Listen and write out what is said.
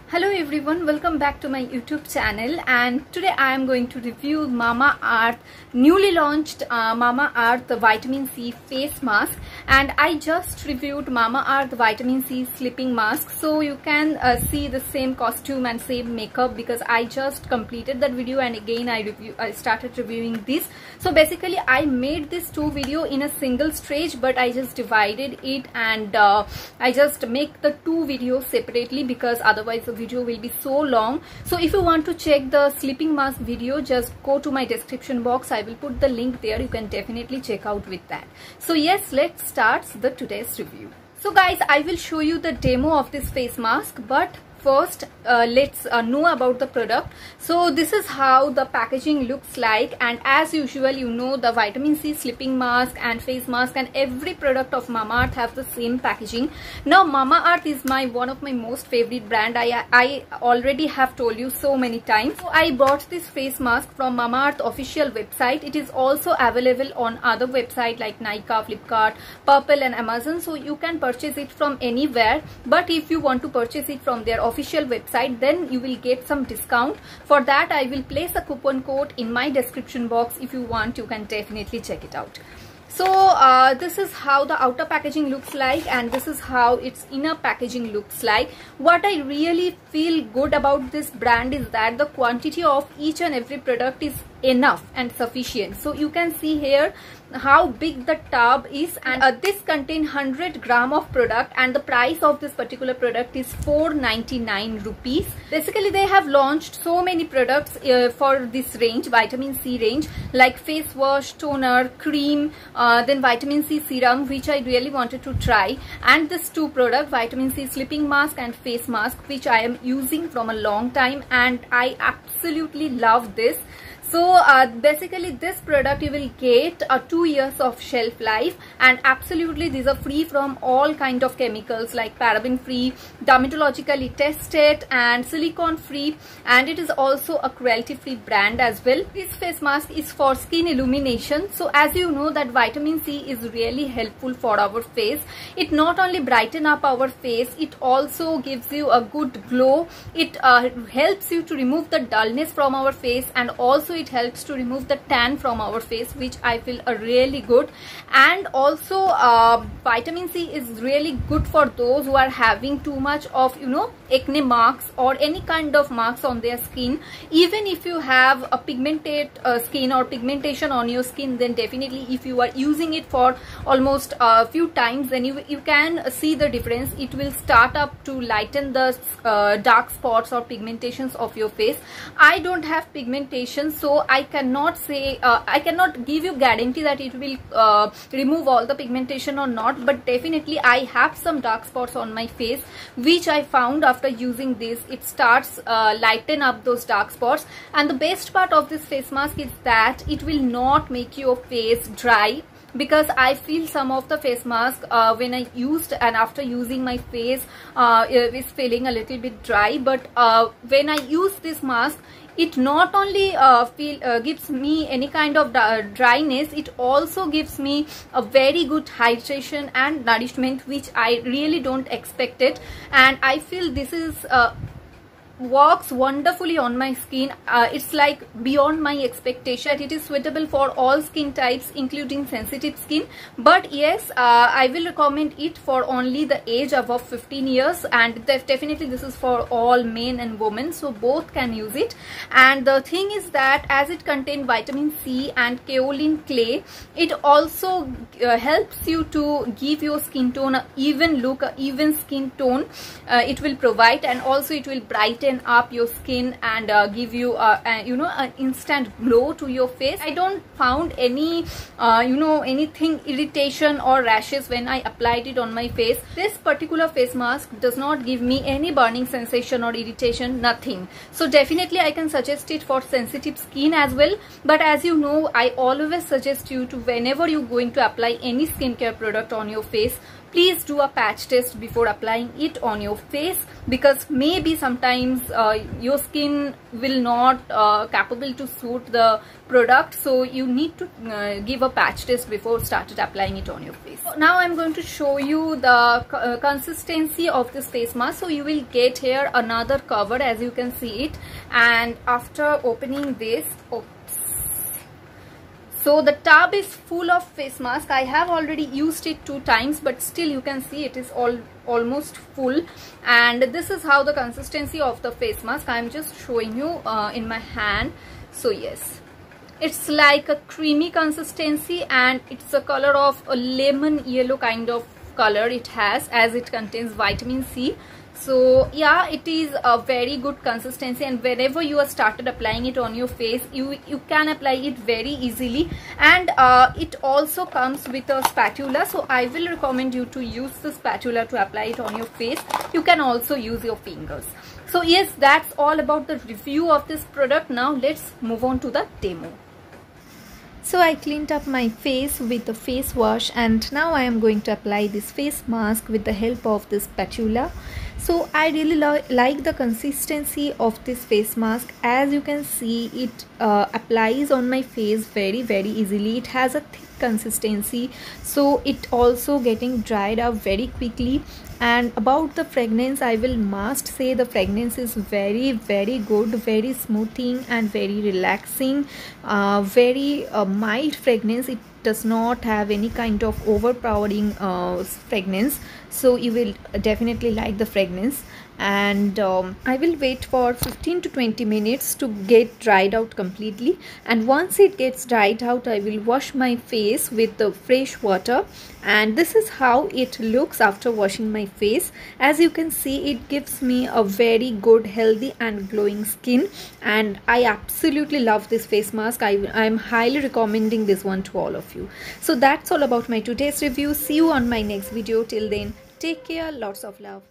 Hello everyone, welcome back to my YouTube channel, and today I am going to review Mamaearth newly launched Mamaearth Vitamin C face mask. And I just reviewed Mamaearth Vitamin C sleeping mask, so you can see the same costume and same makeup because I just completed that video and again I started reviewing this. So basically I made this two video in a single stretch, but I just divided it and I just make the two videos separately because otherwise the video will be so long. So if you want to check the sleeping mask video, just go to my description box. I will put the link there. You can definitely check out with that. So yes, let's start the today's review. So guys, I will show you the demo of this face mask, but first let's know about the product. So this is how the packaging looks like, and as usual, you know, the vitamin C sleeping mask and face mask and every product of Mamaearth have the same packaging. Now Mamaearth is one of my most favorite brand. I already have told you so many times. So I bought this face mask from Mamaearth official website. It is also available on other website like Nykaa, Flipkart, Purple and Amazon, so you can purchase it from anywhere. But if you want to purchase it from their official website, then you will get some discount. For that I will place a coupon code in my description box. If you want, you can definitely check it out. So this is how the outer packaging looks like, and this is how its inner packaging looks like. What I really feel good about this brand is that the quantity of each and every product is enough and sufficient. So you can see here how big the tub is, and this contains 100 gram of product, and the price of this particular product is 499 rupees. Basically they have launched so many products for this range, vitamin C range, like face wash, toner, cream, then vitamin C serum, which I really wanted to try, and this two product, vitamin C sleeping mask and face mask, which I am using from a long time and I absolutely love this. So basically this product you will get 2 years of shelf life, and absolutely these are free from all kind of chemicals, like paraben free, dermatologically tested and silicone free, and it is also a cruelty free brand as well. This face mask is for skin illumination. So as you know that vitamin C is really helpful for our face. It not only brighten up our face, it also gives you a good glow. It helps you to remove the dullness from our face, and also it helps to remove the tan from our face, which I feel are really good. And also vitamin C is really good for those who are having too much of, you know, acne marks or any kind of marks on their skin. Even if you have a pigmented skin or pigmentation on your skin, then definitely if you are using it for almost a few times, then you can see the difference. It will start up to lighten the dark spots or pigmentations of your face. I don't have pigmentation, so I cannot say I cannot give you guarantee that it will remove all the pigmentation or not, but definitely I have some dark spots on my face, which I found after using this, it starts lighten up those dark spots. And the best part of this face mask is that it will not make your face dry, because I feel some of the face mask when I used and after using, my face is feeling a little bit dry, but when I use this mask, it not only gives me any kind of dryness, it also gives me a very good hydration and nourishment, which I really don't expect it. And I feel this is works wonderfully on my skin. It's like beyond my expectation. It is suitable for all skin types, including sensitive skin. But yes, I will recommend it for only the age above 15 years, and definitely this is for all men and women, so both can use it. And the thing is that as it contains vitamin C and kaolin clay, it also helps you to give your skin tone an even look, an even skin tone. It will provide, and also it will brighten up your skin and give you you know, an instant glow to your face. I don't found any you know, anything irritation or rashes when I applied it on my face. This particular face mask does not give me any burning sensation or irritation, nothing. So definitely I can suggest it for sensitive skin as well. But as you know, I always suggest you to, whenever you're going to apply any skincare product on your face, please do a patch test before applying it on your face, because maybe sometimes your skin will not capable to suit the product, so you need to give a patch test before started applying it on your face. So now I'm going to show you the consistency of this face mask. So you will get here another cover, as you can see it, and after opening this, so the tub is full of face mask. I have already used it 2 times, but still you can see it is almost full. And this is how the consistency of the face mask. I'm just showing you in my hand. So yes, it's like a creamy consistency, and it's a color of a lemon yellow kind of color it has, as it contains vitamin C. So yeah, it is a very good consistency, and whenever you are started applying it on your face, you can apply it very easily. And it also comes with a spatula, so I will recommend you to use the spatula to apply it on your face. You can also use your fingers. So yes, that's all about the review of this product. Now let's move on to the demo. So I cleaned up my face with the face wash, and now I am going to apply this face mask with the help of this spatula. So I really like the consistency of this face mask. As you can see, it applies on my face very easily. It has a thick consistency, so it also getting dried up very quickly. And about the fragrance, I will must say the fragrance is very good, very smoothing and very relaxing, very mild fragrance. It does not have any kind of overpowering fragrance, so you will definitely like the fragrance. And I will wait for 15 to 20 minutes to get dried out completely, and once it gets dried out, I will wash my face with the fresh water. And this is how it looks after washing my face. As you can see, it gives me a very good, healthy and glowing skin, and I absolutely love this face mask. I am highly recommending this one to all of you. So that's all about my today's review. See you on my next video. Till then, take care, lots of love.